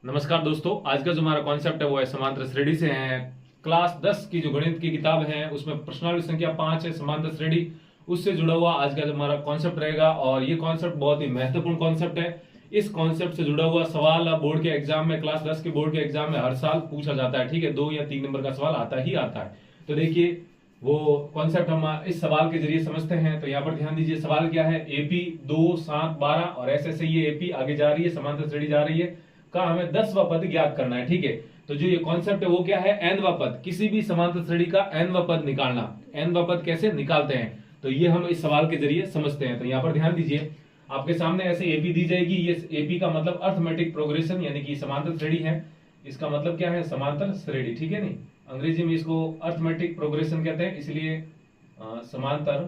नमस्कार दोस्तों, आज का जो हमारा कॉन्सेप्ट है वो है समांतर श्रेणी से है। क्लास 10 की जो गणित की किताब है उसमें प्रश्नावली संख्या 5 है, समांतर श्रेणी, उससे जुड़ा हुआ आज का जो हमारा कॉन्सेप्ट रहेगा। और ये कॉन्सेप्ट बहुत ही महत्वपूर्ण कॉन्सेप्ट है। इस कॉन्सेप्ट से जुड़ा हुआ सवाल बोर्ड के एग्जाम में, क्लास 10 के बोर्ड के एग्जाम में हर साल पूछा जाता है। ठीक है, 2 या 3 नंबर का सवाल आता ही आता है। तो देखिए वो कॉन्सेप्ट हम इस सवाल के जरिए समझते हैं। तो यहाँ पर ध्यान दीजिए, सवाल क्या है, एपी 2, 7, 12 और ऐसे ये एपी आगे जा रही है, समांतर श्रेणी जा रही है का हमें 10वां पद ज्ञात करना है। ठीक है, तो जो ये कॉन्सेप्ट है वो क्या है, nवां पद, किसी भी समांतर श्रेणी का nवां पद निकालना। nवां पद कैसे निकालते हैं तो ये हम इस सवाल के जरिए समझते हैं। तो यहाँ पर ध्यान दीजिए, आपके सामने ऐसे एपी दी जाएगी। ये एपी का मतलब अर्थमेटिक प्रोग्रेशन, यानी कि समांतर श्रेणी है। इसका मतलब क्या है, समांतर श्रेणी। ठीक है, नहीं अंग्रेजी में इसको अर्थमेटिक प्रोग्रेशन कहते हैं, इसलिए समांतर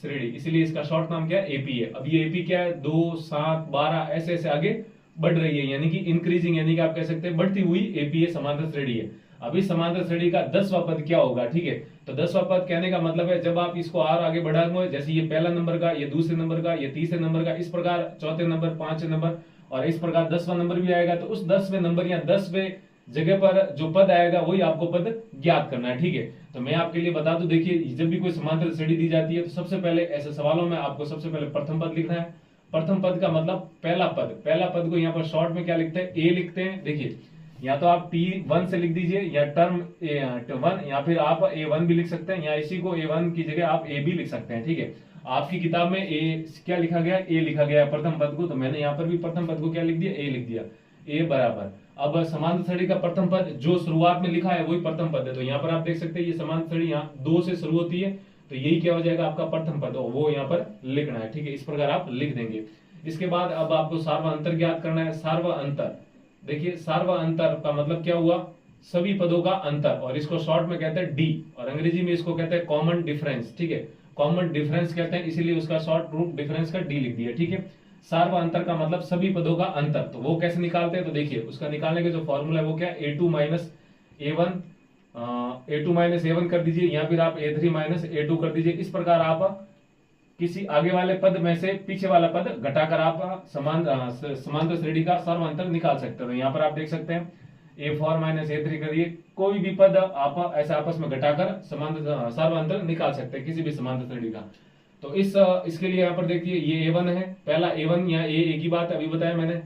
श्रेणी, इसलिए इसका शॉर्ट नाम क्या है, एपी है। अब ये एपी क्या है, 2, 7, 12 ऐसे ऐसे आगे बढ़ रही है, यानी कि इंक्रीजिंग, यानी कि आप कह सकते हैं बढ़ती हुई एपी है, समांतर श्रेणी है। अभी समांतर श्रेणी का 10वां पद क्या होगा। ठीक है, तो 10वां पद कहने का मतलब है जब आप इसको और आगे बढ़ाओगे, जैसे ये पहला नंबर का, ये दूसरे नंबर का, ये तीसरे नंबर का, इस प्रकार चौथे नंबर, पांचवें नंबर और इस प्रकार 10वां नंबर भी आएगा। तो उस 10वें नंबर या 10वें जगह पर जो पद आएगा वही आपको पद ज्ञात करना है। ठीक है, तो मैं आपके लिए बता दूं, देखिए जब भी कोई समांतर श्रेणी दी जाती है तो सबसे पहले ऐसे सवालों में आपको सबसे पहले प्रथम पद लिखना है। प्रथम पद का मतलब पहला पद। पहला पद को यहाँ पर शॉर्ट में क्या लिखते हैं, ए लिखते हैं। देखिए या तो आप T1 से लिख दीजिए या टर्म A1, या फिर आप A1 भी लिख सकते हैं, या इसी को A1 की जगह आप A भी लिख सकते हैं। ठीक है, आपकी किताब में ए क्या लिखा गया, ए लिखा गया प्रथम पद को, तो मैंने यहाँ पर भी प्रथम पद को क्या लिख दिया, ए लिख दिया। ए बराबर, अब समांतर श्रेणी का प्रथम पद जो शुरुआत में लिखा है वही प्रथम पद है। तो यहाँ पर आप देख सकते हैं ये समांतर श्रेणी यहाँ 2 से शुरू होती है, तो यही क्या हो जाएगा आपका प्रथम पद, वो यहाँ पर लिखना है। ठीक है, इस प्रकार आप लिख देंगे। इसके बाद अब आपको सार्वअंतर ज्ञात करना है। सार्वअंतर, देखिए सार्वअंतर का मतलब क्या हुआ, सभी पदों का अंतर, और इसको शॉर्ट में कहते हैं डी, और अंग्रेजी में इसको कहते हैं कॉमन डिफरेंस। ठीक है, कॉमन डिफरेंस कहते हैं, इसीलिए उसका शॉर्ट रूप डिफरेंस का डी लिख दिया। ठीक है, सार्वअंतर का मतलब सभी पदों का अंतर। तो वो कैसे निकालते हैं, तो देखिए उसका निकालने का जो फॉर्मूला है वो क्या है, A2 माइनस A1 कर दीजिए, या फिर आप A3 माइनस A2 कर दीजिए। इस प्रकार आप किसी आगे वाले पद में से पीछे वाला पद घटाकर आप समांतर श्रेणी का सर्वांतर निकाल सकते हो। तो यहाँ पर आप देख सकते हैं A4 माइनस A3 करिए, कोई भी पद आप ऐसे आपस में घटाकर समांतर सर्वांतर निकाल सकते हैं किसी भी समांतर श्रेणी का। तो इसके लिए यहाँ पर देखिए ये A1 है, पहला A1 या A एक ही बात अभी बताया मैंने।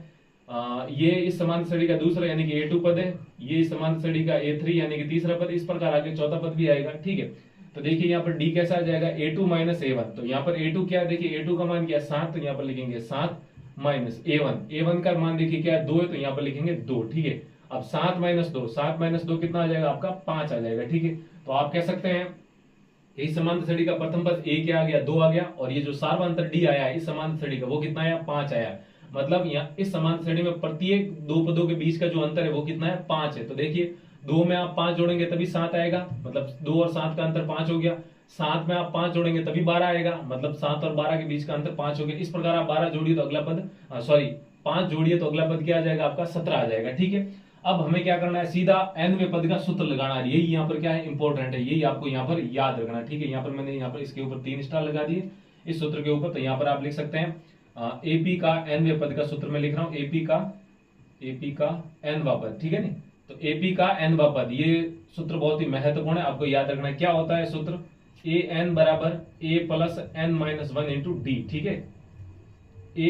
ये इस समांतर श्रेणी का दूसरा यानी कि A2 पद है, ये इस समांतर श्रेणी का A3 यानी कि तीसरा पद, इस प्रकार आगे चौथा पद भी आएगा। ठीक है, तो देखिए यहाँ पर D कैसा आ जाएगा, A2 माइनस A1। तो यहाँ पर A2 क्या है, देखिए A2 का मान क्या है 7, तो यहाँ पर लिखेंगे 7 माइनस A1 का मान देखिए क्या है 2 है, तो यहाँ पर लिखेंगे 2। ठीक है, अब 7 माइनस 2 कितना आ जाएगा आपका 5 आ जाएगा। ठीक है, तो आप कह सकते हैं इस समांतर श्रेणी का प्रथम पद A क्या आ गया, 2 आ गया, और ये जो सार्वअंतर D आया है इस समांतर श्रेणी का वो कितना आया, 5 आया। मतलब यहाँ इस समांतर श्रेणी में प्रत्येक दो पदों के बीच का जो अंतर है वो कितना है, 5 है। तो देखिए 2 में आप 5 जोड़ेंगे तभी 7 आएगा, मतलब 2 और 7 का अंतर 5 हो गया। 7 में आप 5 जोड़ेंगे तभी 12 आएगा, मतलब 7 और 12 के बीच का अंतर 5 हो गया। इस प्रकार आप 12 जोड़िए तो अगला पद 5 जोड़िए तो अगला पद क्या आ जाएगा आपका 17 आ जाएगा। ठीक है, अब हमें क्या करना है, सीधा nवें पद का सूत्र लगाना है। यही यहाँ पर क्या है इंपॉर्टेंट है, यही आपको यहाँ पर याद रखना है। ठीक है, यहाँ पर मैंने यहाँ पर इसके ऊपर 3 स्टार लगा दिए इस सूत्र के ऊपर। तो यहाँ पर आप लिख सकते हैं एपी का nवें पद का सूत्र मैं लिख रहा हूँ, एपी का nवां पद। ठीक है नी, तो एपी का nवां पद, ये सूत्र बहुत ही महत्वपूर्ण है, आपको याद रखना है। क्या होता है सूत्र, an बराबर a plus n minus 1 into D. ठीक है,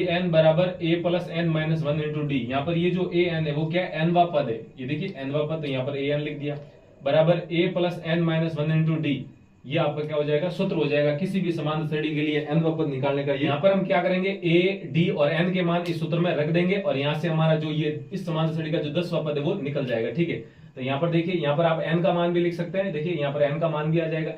an बराबर a plus n minus 1 into D. यहाँ पर ये जो an है वो क्या है, nवां पद है, ये देखिए nवां पद, तो यहाँ पर an लिख दिया, बराबर a plus n minus 1 into D. ये आपका क्या हो जाएगा, सूत्र हो जाएगा किसी भी समांतर श्रेणी के लिए nवां पद निकालने का। यहाँ पर हम क्या करेंगे, a, d और n के मान इस सूत्र में रख देंगे, और यहाँ से हमारा जो ये इस समांतर श्रेणी का जो 10वां पद है वो निकल जाएगा। ठीक है, तो यहाँ पर देखिए, यहाँ पर आप n का मान भी लिख सकते हैं। देखिए यहाँ पर n का मान भी आ जाएगा,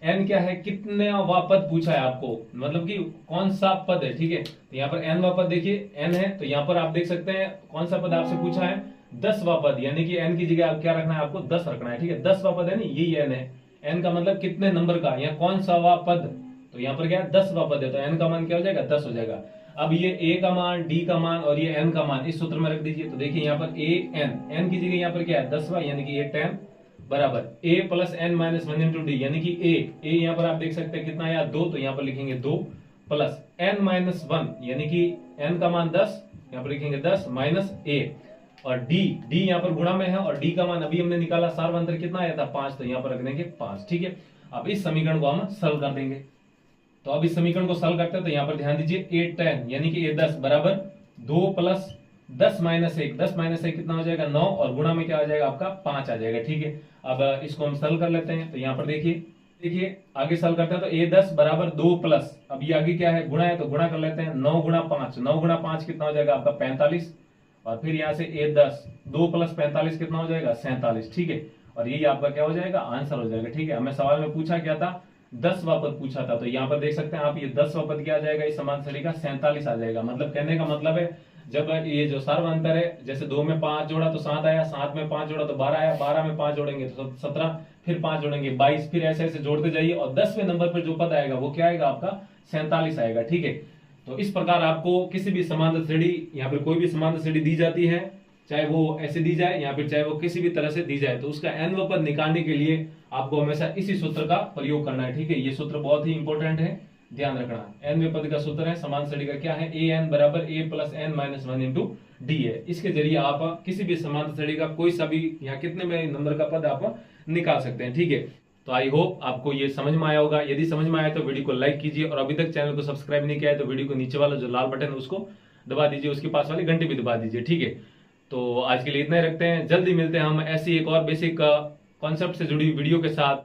n क्या है, कितने पद पूछा है आपको, मतलब कि कौन सा पद है। ठीक है, तो यहाँ पर nवां पद देखिए n है, तो यहाँ पर आप देख सकते हैं कौन सा पद आपसे पूछा है, 10वां पद, यानी कि n की जगह आप क्या रखना है, आपको 10 रखना है। ठीक है, 10वां पद है नहीं, यही n है, n का मतलब कितने नंबर का या कौन सा वा पद, तो यहाँ पर क्या है 10वां पद है, तो n का मान क्या हो जाएगा 10 हो जाएगा। अब ये a का मान, d का मान और ये n का मान इस सूत्र में रख दीजिए। तो देखिए यहाँ पर n की जगह यहाँ पर क्या है 10वां, यानी कि ये 10 बराबर a plus n minus 1 into D, यानी कि a यहाँ पर आप देख सकते हैं कितना आया 2, तो यहाँ पर लिखेंगे 2 प्लस n माइनस 1, यानी कि n का मान 10, यहाँ पर लिखेंगे 10 माइनस a। और डी यहाँ पर गुणा में है और डी का मान अभी हमने निकाला, सार्वंतर कितना आया था 5, तो यहाँ पर रख देंगे 5। ठीक है, अब इस समीकरण को हम सॉल्व कर देंगे। तो अब इस समीकरण को सॉल्व करते हैं, तो यहाँ पर ध्यान दीजिए a 10 यानी कि a 10 बराबर 2 प्लस 10 माइनस 1, 10 माइनस 1 कितना हो जाएगा 9, और गुणा में क्या आ जाएगा आपका 5 आ जाएगा। ठीक है, अब इसको हम सॉल्व कर लेते हैं। तो यहाँ पर देखिए आगे सॉल्व करते हैं, तो a 10 बराबर 2 प्लस, अब ये आगे क्या है गुणा है, तो गुणा कर लेते हैं, 9 गुणा 5, 9 गुणा 5 कितना हो जाएगा आपका 45, और फिर यहाँ से a 10 2 प्लस 45 कितना हो जाएगा 47। ठीक है, और यही आपका क्या हो जाएगा आंसर हो जाएगा। ठीक है, हमें सवाल में पूछा क्या था 10वां पद पूछा था, तो यहाँ पर देख सकते हैं आप, ये 10वां पद क्या आ जाएगा इस समान श्रेणी का 47 आ जाएगा। मतलब कहने का मतलब है जब ये जो सार्वंतर है, जैसे 2 में 5 जोड़ा तो 7 आया, 7 में 5 जोड़ा तो 12 आया, 12 में 5 जोड़ेंगे तो 17, फिर 5 जोड़ेंगे 22, फिर ऐसे ऐसे जोड़ते जाइए, और 10वें नंबर पर जो पद आएगा वो क्या आएगा आपका 47 आएगा। ठीक है, तो इस प्रकार आपको किसी भी समांतर श्रेणी, यहाँ पर कोई भी समांतर श्रेणी दी जाती है, चाहे वो ऐसे दी जाए या फिर चाहे वो किसी भी तरह से दी जाए, तो उसका nवां पद निकालने के लिए आपको हमेशा इसी सूत्र का प्रयोग करना है। ठीक है, ये सूत्र बहुत ही इंपॉर्टेंट है, ध्यान रखना। nवें पद का सूत्र है समान श्रेणी का क्या है, an बराबर a plus n minus 1 into D है। इसके जरिए आप किसी भी समांतर श्रेणी का कोई सा भी यहाँ कितने में नंबर का पद आप निकाल सकते हैं। ठीक है, तो आई होप आपको ये समझ में आया होगा। यदि समझ में आया तो वीडियो को लाइक कीजिए, और अभी तक चैनल को सब्सक्राइब नहीं किया है तो वीडियो को नीचे वाला जो लाल बटन है उसको दबा दीजिए, उसके पास वाली घंटी भी दबा दीजिए। ठीक है, तो आज के लिए इतना ही रखते हैं, जल्दी मिलते हैं हम ऐसी एक और बेसिक कॉन्सेप्ट से जुड़ी वीडियो के साथ।